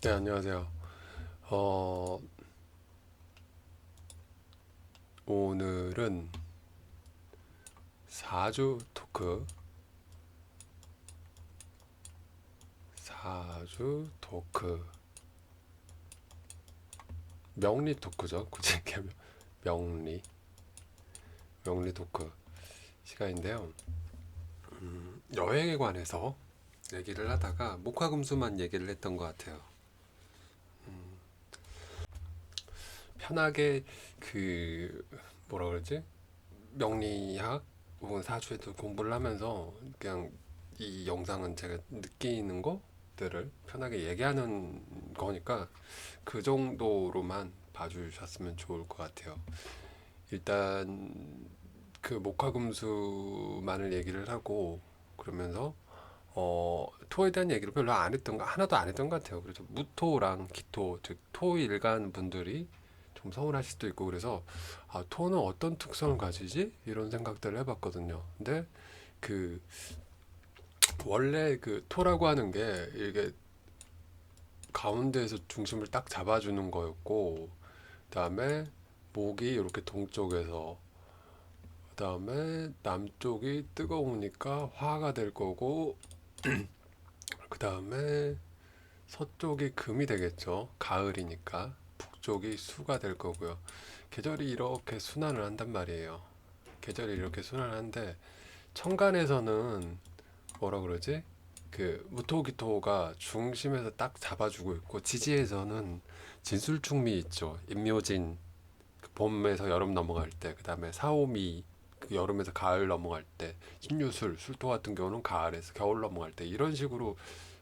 네, 안녕하세요. 어, 오늘은 사주 토크, 사주 토크, 명리 토크죠. 굳이 얘기하면 명리, 명리 토크 시간인데요. 여행에 관해서 얘기를 하다가 목화금수만 얘기를 했던 것 같아요. 편하게 그 뭐라 그러지? 명리학 혹은 사주에도 공부를 하면서 그냥 이 영상은 제가 느끼는 것들을 편하게 얘기하는 거니까 그 정도로만 봐주셨으면 좋을 것 같아요. 일단 그 목화금수만을 얘기를 하고 그러면서 토에 대한 얘기를 별로 안 했던 거 하나도 안 했던 것 같아요. 그래서 무토랑 기토 즉 토일간 분들이 좀 서운하실 수도 있고 그래서 토는 어떤 특성을 가지지 이런 생각들을 해봤거든요. 근데 그 원래 그 토라고 하는 게 이게 가운데에서 중심을 딱 잡아주는 거였고 그다음에 목이 이렇게 동쪽에서 그다음에 남쪽이 뜨거우니까 화가 될 거고 그다음에 서쪽이 금이 되겠죠. 가을이니까 북쪽이 수가 될 거고요. 계절이 이렇게 순환을 한단 말이에요. 계절이 이렇게 순환을 하는데 천간에서는 뭐라 그러지? 그 무토기토가 중심에서 딱 잡아주고 있고 지지에서는 진술충미 있죠. 임묘진 그 봄에서 여름 넘어갈 때, 그 다음에 사오미 그 여름에서 가을 넘어갈 때, 신유술 술토 같은 경우는 가을에서 겨울 넘어갈 때 이런 식으로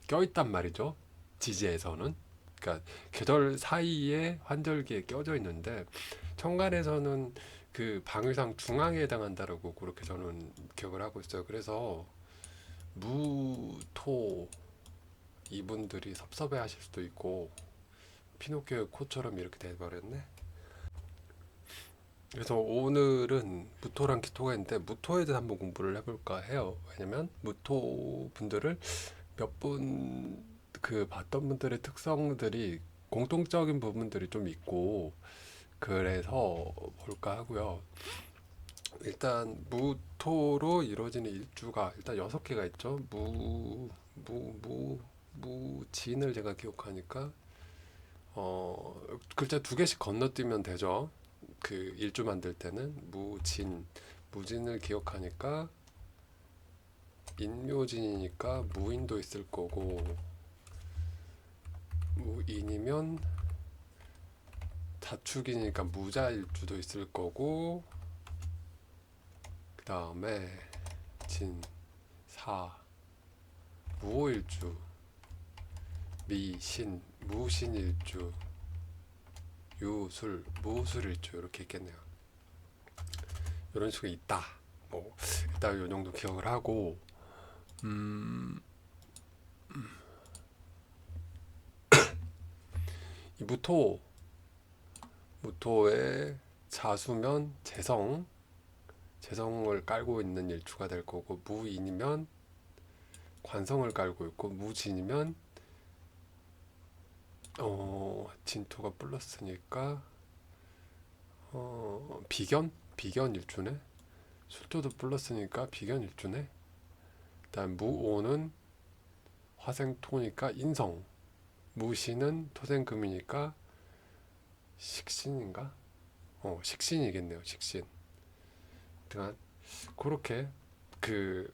껴있단 말이죠. 지지에서는. 그러니까 계절 사이에 환절기에 껴져 있는데 천간에서는 그 방위상 중앙에 해당한다라고 그렇게 저는 기억을 하고 있어요. 그래서 무토 이분들이 섭섭해 하실 수도 있고 피노키오의 코처럼 이렇게 돼버렸네. 그래서 오늘은 무토랑 기토가 있는데 무토에 대해서 한번 공부를 해볼까 해요. 왜냐면 무토 분들을 몇 분 그 봤던 분들의 특성들이 공통적인 부분들이 좀 있고 그래서 볼까 하고요. 일단 무토로 이루어지는 일주가 일단 6개가 있죠. 무진을 제가 기억하니까 글자 2개씩 건너뛰면 되죠. 그 일주 만들 때는 무진을 기억하니까 인묘진이니까 무인도 있을 거고 무인이면 자축이니까 무자일주도 있을 거고 그 다음에 진, 사, 무오일주, 미, 신, 무신일주, 유, 술, 무술일주 이렇게 있겠네요. 이런 식으로 있다. 뭐 일단 이 정도 기억을 하고 음, 이 무토의 자수면 재성을 깔고 있는 일주가 될 거고 무인이면 관성을 깔고 있고 무진이면 진토가 플러스니까 비견 일주네. 술토도 플러스니까 비견 일주네. 그다음 무오는 화생토니까 인성. 무신은 토생금이니까 식신인가? 식신이겠네요. 식신. 그러니까 그렇게 그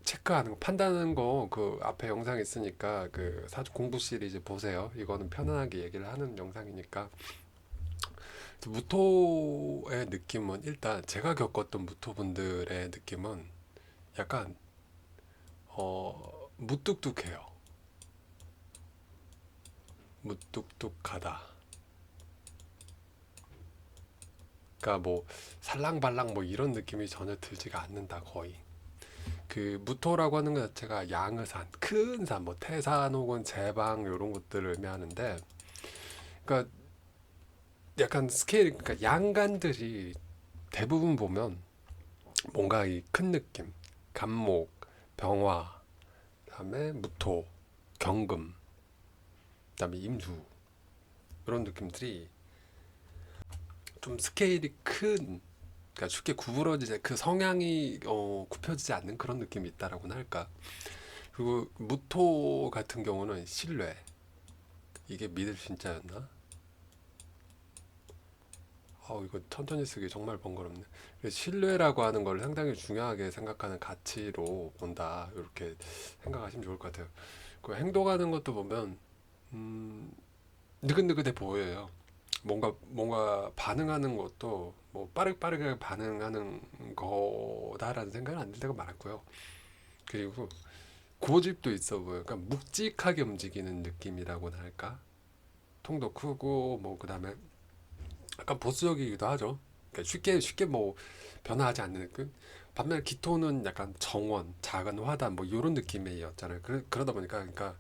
체크하는 거, 판단하는 거 그 앞에 영상 있으니까 그 사주 공부 시리즈 보세요. 이거는 편안하게 얘기를 하는 영상이니까. 무토의 느낌은 일단 제가 겪었던 무토분들의 느낌은 약간 무뚝뚝해요. 무뚝뚝하다. 그러니까 뭐 살랑발랑 뭐 이런 느낌이 전혀 들지가 않는다 거의. 그 무토라고 하는 것 자체가 양의 산, 큰 산, 뭐 태산 혹은 제방 이런 것들을 의미하는데, 그러니까 약간 스케일, 그러니까 양간들이 대부분 보면 뭔가 이 큰 느낌, 간목, 병화, 그다음에 무토, 경금 그다음에 임수 이런 느낌들이 좀 스케일이 큰, 그러니까 쉽게 구부러지지 그 성향이 굽혀지지 않는 그런 느낌이 있다라고나 할까. 그리고 무토 같은 경우는 신뢰, 이게 믿을 진짜였나? 이거 천천히 쓰기 정말 번거롭네. 그래서 신뢰라고 하는 걸 상당히 중요하게 생각하는 가치로 본다, 이렇게 생각하시면 좋을 것 같아요. 그 행동하는 것도 보면 느긋느긋해 보여요. 뭔가 반응하는 것도 뭐 빠르게 반응하는 거다라는 생각은 안 들 때가 많았고요. 그리고 고집도 있어 보여요. 그러니까 묵직하게 움직이는 느낌이라고나 할까? 통도 크고 뭐 그다음에 약간 보수적이기도 하죠. 그러니까 쉽게 뭐 변화하지 않는 느낌. 반면에 기토는 약간 정원, 작은 화단 뭐 이런 느낌이었잖아요. 그러다 보니까 그러니까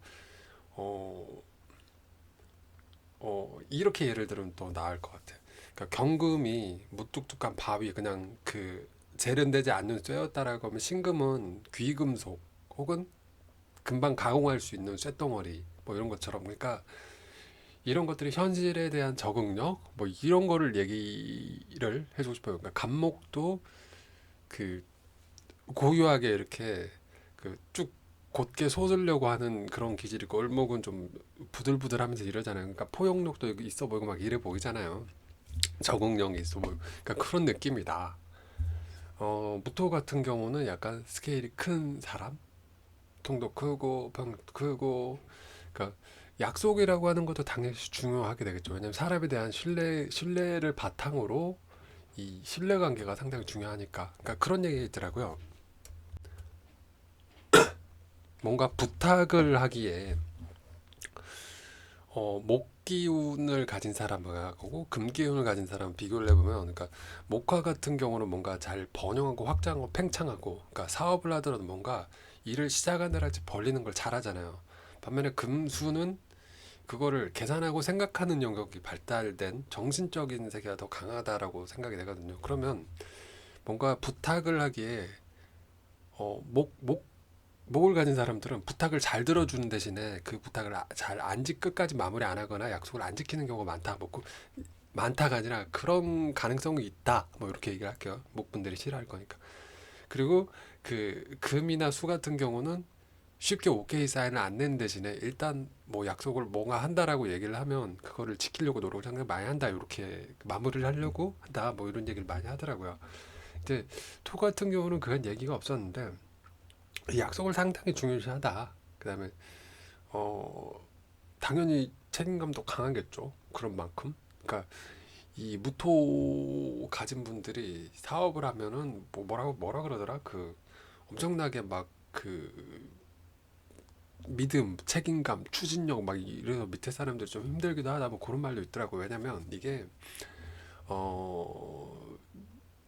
어, 이렇게 예를 들으면 더 나을 것 같아요. 그러니까 경금이 무뚝뚝한 바위 그냥 그 세련되지 않는 쇠였다라고 하면 신금은 귀금속 혹은 금방 가공할 수 있는 쇳덩어리 뭐 이런 것처럼, 그러니까 이런 것들이 현실에 대한 적응력 뭐 이런 거를 얘기를 해주고 싶어요. 그러니까 간목도 그 고유하게 이렇게 그 쭉 곧게 솟으려고 하는 그런 기질이 있고, 을목은 좀 부들부들하면서 이러잖아요. 그러니까 포용력도 있어 보이고 막 이래 보이잖아요. 적응력이 있어 보이고, 그러니까 그런 느낌이다. 무토 같은 경우는 약간 스케일이 큰 사람, 통도 크고 병도 크고, 그러니까 약속이라고 하는 것도 당연히 중요하게 되겠죠. 왜냐하면 사람에 대한 신뢰를 바탕으로 이 신뢰관계가 상당히 중요하니까. 그러니까 그런 얘기 있더라고요. 뭔가 부탁을 하기에 목기운을 가진 사람하고 금기운을 가진 사람 비교를 해보면, 그러니까 목화 같은 경우는 뭔가 잘 번영하고 확장하고 팽창하고, 그러니까 사업을 하더라도 뭔가 일을 시작하느라 벌리는 걸 잘하잖아요. 반면에 금수는 그거를 계산하고 생각하는 영역이 발달된 정신적인 세계가 더 강하다라고 생각이 되거든요. 그러면 뭔가 부탁을 하기에 목을 가진 사람들은 부탁을 잘 들어주는 대신에 그 부탁을 잘 끝까지 마무리 안 하거나 약속을 안 지키는 경우가 많다. 많다가 아니라 그런 가능성이 있다. 뭐 이렇게 얘기를 할게요. 목분들이 싫어할 거니까. 그리고 그 금이나 수 같은 경우는 쉽게 오케이 사인을 안 내는 대신에 일단 뭐 약속을 뭔가 한다라고 얘기를 하면 그거를 지키려고 노력을 상당히 많이 한다. 이렇게 마무리를 하려고 한다. 뭐 이런 얘기를 많이 하더라고요. 근데 토 같은 경우는 그런 얘기가 없었는데 약속을 상당히 중요시하다. 그다음에 어 당연히 책임감도 강하겠죠. 그런 만큼. 그러니까 이 무토 가진 분들이 사업을 하면은 뭐 뭐라 그러더라? 그 엄청나게 막 그 믿음, 책임감, 추진력 막 이래서 밑에 사람들이 좀 힘들기도 하다 뭐 그런 말도 있더라고. 왜냐면 이게 어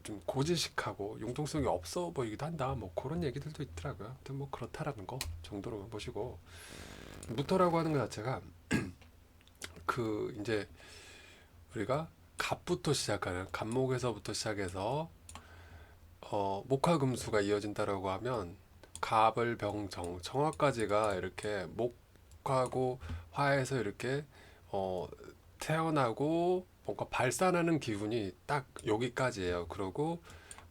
좀 고지식하고 융통성이 없어 보이기도 한다. 뭐 그런 얘기들도 있더라고요. 아무튼 뭐 그렇다라는 거 정도로만 보시고, 무토라고 하는 것 자체가 그 이제 우리가 갑부터 시작하는 갑목에서부터 시작해서 목화금수가 이어진다라고 하면 갑을병정 정화까지가 이렇게 목하고 화에서 이렇게 어, 태어나고 뭔가 발산하는 기분이 딱 여기까지예요. 그리고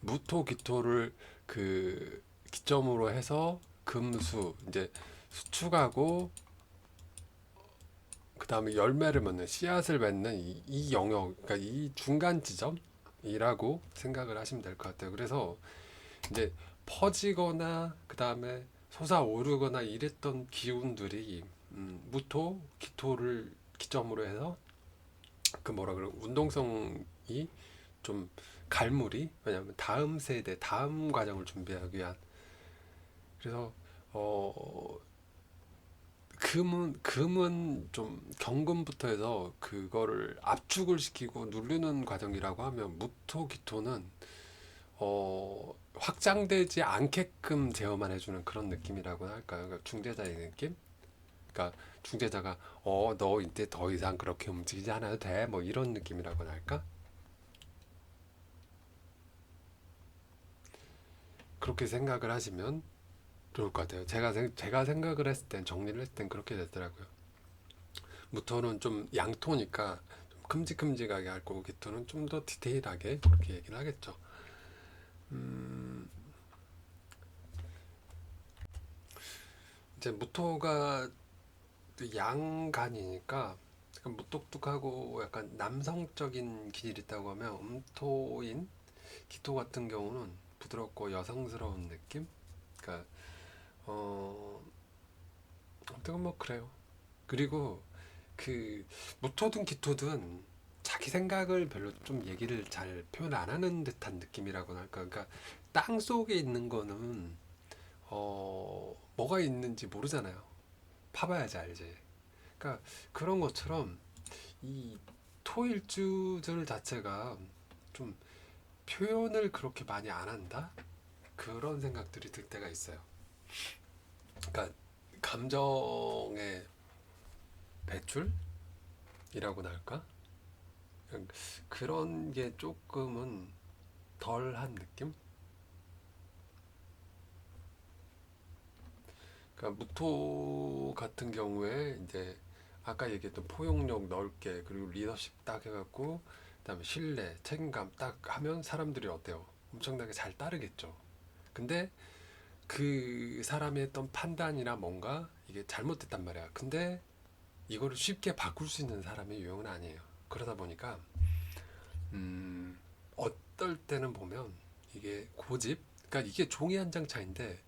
무토 기토를 그 기점으로 해서 금수 이제 수축하고 그 다음에 열매를 맺는 씨앗을 맺는 이 영역, 그러니까 이 중간 지점이라고 생각을 하시면 될 것 같아요. 그래서 이제 퍼지거나 그 다음에 솟아오르거나 이랬던 기운들이 무토, 기토를 기점으로 해서 그 뭐라 그래 운동성이 좀 갈무리, 왜냐하면 다음 세대, 다음 과정을 준비하기 위한. 그래서 어 금은 좀 경금부터 해서 그거를 압축을 시키고 누르는 과정이라고 하면, 무토 기토는 확장되지 않게끔 제어만 해주는 그런 느낌이라고 할까요? 그러니까 중재자의 느낌? 그러니까 중재자가 너 이제 더 이상 그렇게 움직이지 않아도 돼, 뭐 이런 느낌이라고나 할까? 그렇게 생각을 하시면 좋을 것 같아요. 제가 생각을 했을 땐, 정리를 했을 땐 그렇게 됐더라고요. 무토는 좀 양토니까 좀 큼직큼직하게 할 거고 기토는 좀 더 디테일하게 그렇게 얘기를 하겠죠. 음, 이제 무토가 또 양간이니까 약간 무뚝뚝하고 약간 남성적인 기질이 있다고 하면 음토인 기토 같은 경우는 부드럽고 여성스러운 느낌? 그러니까 어 아무튼 뭐 그래요. 그리고 그 무토든 기토든 자기 생각을 별로 좀 얘기를 잘 표현 안 하는 듯한 느낌이라고나 할까. 그러니까 땅 속에 있는 거는 뭐가 있는지 모르잖아요. 파봐야지 알지. 그러니까 그런 것처럼 이 토일주들 자체가 좀 표현을 그렇게 많이 안 한다? 그런 생각들이 들 때가 있어요. 그러니까 감정의 배출이라고나 할까? 그런 게 조금은 덜한 느낌? 그러니까 무토 같은 경우에 이제 아까 얘기했던 포용력 넓게 그리고 리더십 딱 해갖고 그다음에 신뢰, 책임감 딱 하면 사람들이 어때요? 엄청나게 잘 따르겠죠. 근데 그 사람이 했던 판단이나 뭔가 이게 잘못됐단 말이야. 근데 이거를 쉽게 바꿀 수 있는 사람이 유형은 아니에요. 그러다 보니까 어떨 때는 보면 이게 고집, 그러니까 이게 종이 한 장 차인데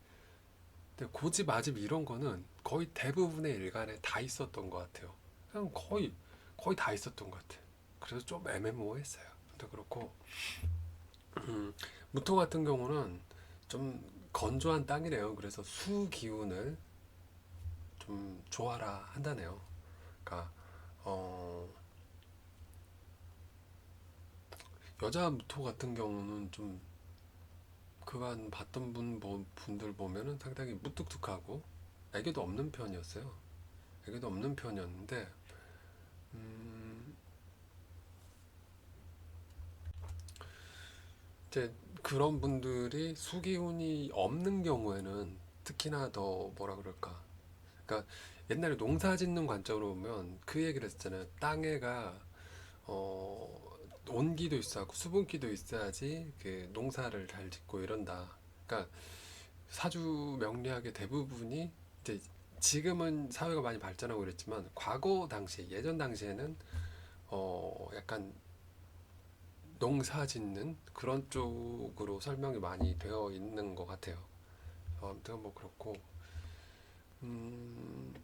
고집, 아집 이런 거는 거의 대부분의 일간에 다 있었던 것 같아요. 그냥 거의 다 있었던 것 같아요. 그래서 좀 애매모호했어요. 근데 그렇고 무토 같은 경우는 좀 건조한 땅이래요. 그래서 수 기운을 좀 좋아라 한다네요. 그러니까 어, 여자 무토 같은 경우는 좀 그간 봤던 분들 보면은 상당히 무뚝뚝하고 애교도 없는 편이었어요. 애교도 없는 편이었는데 음, 이제 그런 분들이 수기운이 없는 경우에는 특히나 더 뭐라 그럴까. 그러니까 옛날에 농사 짓는 관점으로 보면 그 얘기를 했잖아요. 땅에가 어, 온기도 있어야 하고 수분기도 있어야지 그 농사를 잘 짓고 이런다. 그러니까 사주 명리학의 대부분이 이제 지금은 사회가 많이 발전하고 그랬지만 과거 당시 예전 당시에는 약간 농사 짓는 그런 쪽으로 설명이 많이 되어 있는 것 같아요. 아무튼 뭐 그렇고 음,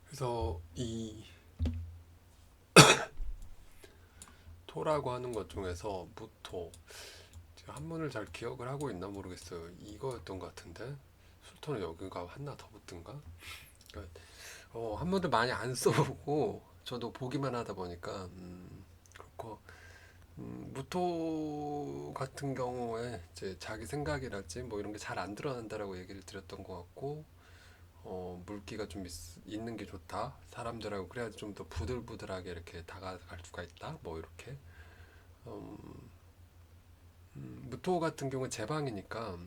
그래서 이 토라고 하는 것 중에서 무토 제가 한문을 잘 기억을 하고 있나 모르겠어요. 이거였던 것 같은데 술토는 여기가 하나 더 붙은가? 그러니까 한문을 많이 안 써보고 저도 보기만 하다 보니까 그렇고 무토 같은 경우에 이제 자기 생각이랄지 뭐 이런 게 잘 안 드러난다라고 얘기를 드렸던 것 같고 물기가 좀 있는 게 좋다. 사람들하고 그래야지 좀 더 부들부들하게 이렇게 다가갈 수가 있다. 뭐 이렇게 음, 무토 같은 경우는 제방이니까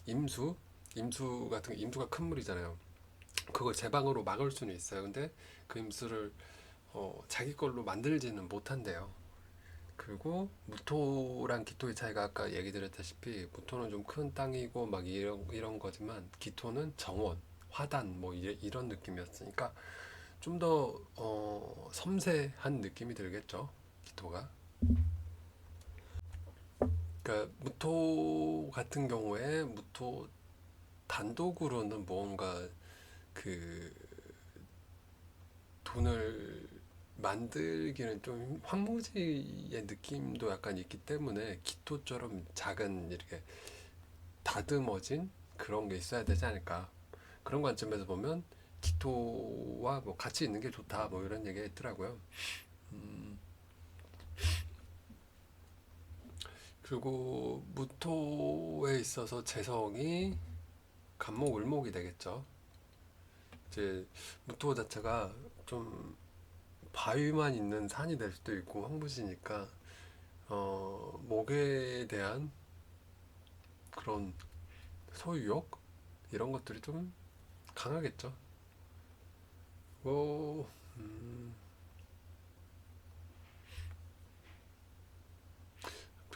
임수 임수가 큰 물이잖아요. 그걸 제방으로 막을 수는 있어요. 근데 그 임수를 자기 걸로 만들지는 못한대요. 그리고 무토랑 기토의 차이가 아까 얘기 드렸다시피 무토는 좀 큰 땅이고 막 이런 거지만 기토는 정원, 화단 뭐 이런 느낌이었으니까 좀 더 섬세한 느낌이 들겠죠. 기토가. 그러니까 무토 같은 경우에 무토 단독으로는 뭔가 그 돈을 만들기는 좀 황무지의 느낌도 약간 있기 때문에 기토처럼 작은 이렇게 다듬어진 그런 게 있어야 되지 않을까. 그런 관점에서 보면 기토와 뭐 같이 있는 게 좋다 뭐 이런 얘기가 있더라고요. 음, 그리고 무토에 있어서 재성이 간목 을목이 되겠죠. 이제 무토 자체가 좀 바위만 있는 산이 될 수도 있고 황무지니까 목에 대한 그런 소유욕 이런 것들이 좀 강하겠죠. 뭐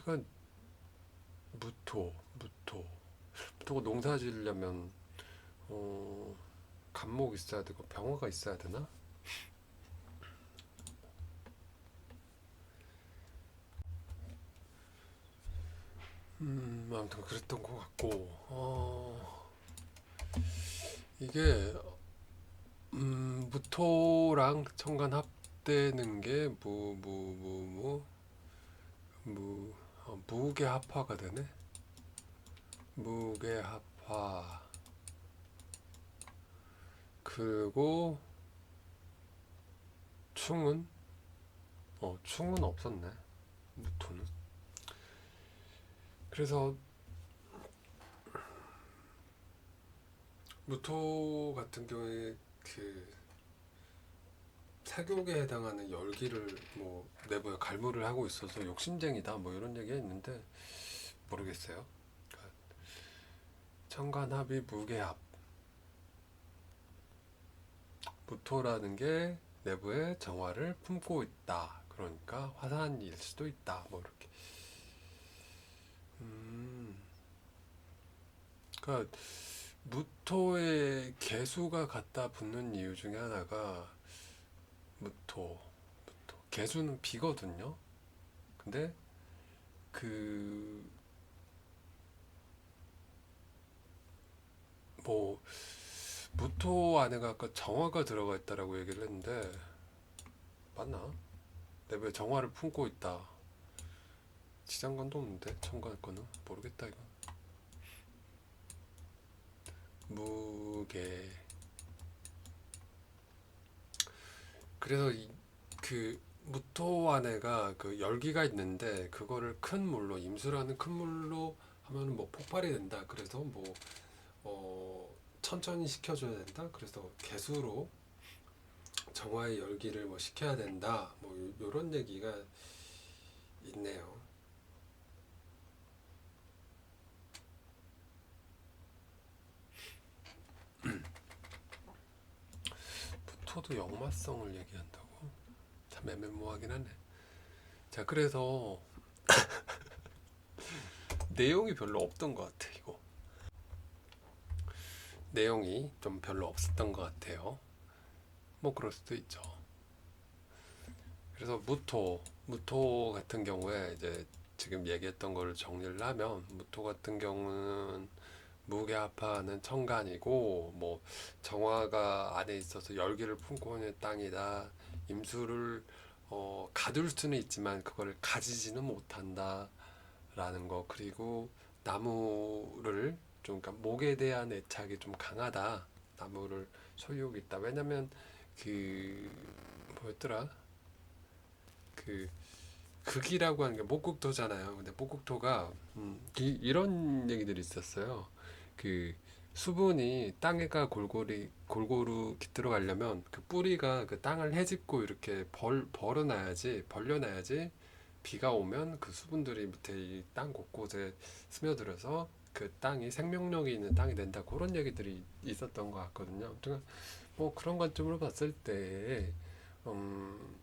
그러니까 무토가 농사 지으려면 어, 간목 있어야 되고 병화가 있어야 되나? 아무튼 그랬던 것 같고 이게 무토랑 천간 합되는 게 무게합화가 되네. 무게합화. 그리고 충은 충은 없었네. 무토는. 그래서 무토 같은 경우에 그 사교육에 해당하는 열기를 뭐 내부에 갈무를 하고 있어서 욕심쟁이다 뭐 이런 얘기가 있는데 모르겠어요. 그러니까 천간합이 무게합. 무토라는 게 내부에 정화를 품고 있다. 그러니까 화산일 수도 있다. 뭐 이렇게. 음, 그러니까 무토에 개수가 갖다 붙는 이유 중에 하나가 무토, 개수는 비거든요. 근데 그 뭐 무토 안에가 아까 정화가 들어가 있다라고 얘기를 했는데 맞나? 내부에 정화를 품고 있다. 지장간도 없는데 천간 거는 모르겠다 이거. 무게. 그래서 그 무토 안에가 그 열기가 있는데 그거를 큰 물로 임수라는 큰 물로 하면 뭐 폭발이 된다. 그래서 뭐 천천히 식혀줘야 된다. 그래서 개수로 정화의 열기를 뭐 식혀야 된다. 뭐 요런 얘기가 있네요. 무토도 역마성을 얘기한다고? 참 애매모호하긴 하네. 자, 그래서 내용이 별로 없던 것 같아, 이거. 내용이 좀 별로 없었던 것 같아요. 뭐 그럴 수도 있죠. 그래서 무토 같은 경우에 이제 지금 얘기했던 거를 정리를 하면 무토 같은 경우는 무게합하는 천간이고 뭐 정화가 안에 있어서 열기를 품고 있는 땅이다. 임수를 가둘 수는 있지만 그거를 가지지는 못한다라는 거. 그리고 나무를 좀 그러니까 목에 대한 애착이 좀 강하다. 나무를 소유욕이 있다. 왜냐면 그 뭐였더라? 그 극이라고 하는 게 목국토잖아요. 근데 목국토가 이런 얘기들이 있었어요. 그 수분이 땅에가 골고루 들어가려면 그 뿌리가 그 땅을 헤집고 이렇게 벌려놔야지 비가 오면 그 수분들이 밑에 이 땅 곳곳에 스며들어서 그 땅이 생명력이 있는 땅이 된다. 그런 얘기들이 있었던 것 같거든요. 아무튼 뭐 그런 관점으로 봤을 때 음,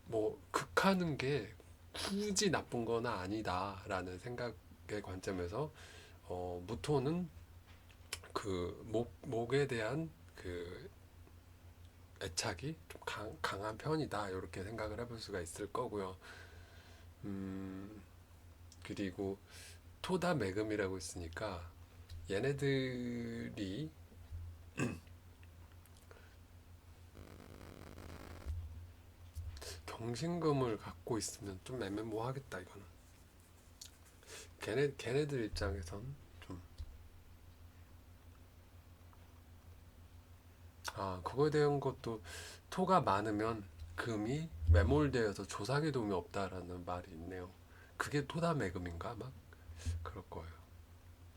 뭐 극하는 게 굳이 나쁜 건 아니다라는 생각의 관점에서 무토는 그 목에 대한 그 애착이 좀 강한 편이다 이렇게 생각을 해볼 수가 있을 거고요. 음, 그리고 토다 매금이라고 있으니까 얘네들이 경신금을 갖고 있으면 좀 애매모호하겠다 이거는. 걔네들 입장에선 좀 그거에 대한 것도 토가 많으면 금이 매몰되어서 조상의 도움이 없다라는 말이 있네요. 그게 토다 매금인가 아마 그럴 거예요.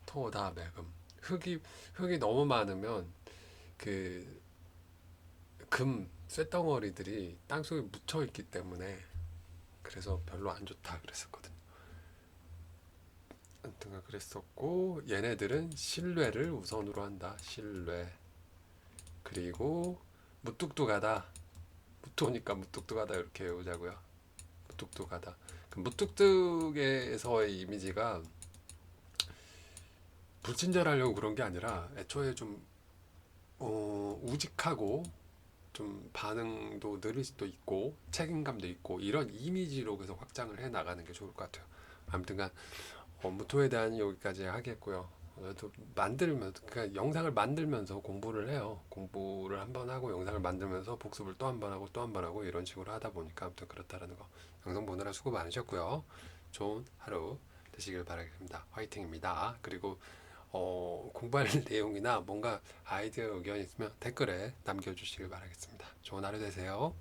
토다 매금. 흙이 너무 많으면 그 쇳덩어리들이 땅속에 묻혀 있기 때문에 그래서 별로 안 좋다 그랬었거든요. 아무튼 그랬었고 얘네들은 신뢰를 우선으로 한다. 신뢰. 그리고 무뚝뚝하다. 무토니까 무뚝뚝하다 이렇게 외우자고요. 무뚝뚝하다. 그 무뚝뚝에서의 이미지가 불친절하려고 그런 게 아니라 애초에 좀 우직하고 좀 반응도 느릴 수도 있고 책임감도 있고 이런 이미지로 계속 확장을 해 나가는 게 좋을 것 같아요. 아무튼간 무토에 대한 여기까지 하겠고요. 또 만들면서 그러니까 영상을 만들면서 공부를 해요. 공부를 한번 하고 영상을 만들면서 복습을 또 한 번 하고 또 한 번 하고 이런 식으로 하다 보니까 아무튼 그렇다라는 거. 영상 보느라 수고 많으셨고요. 좋은 하루 되시길 바라겠습니다. 화이팅입니다. 그리고 공부할 내용이나 뭔가 아이디어 의견 있으면 댓글에 남겨주시길 바라겠습니다. 좋은 하루 되세요.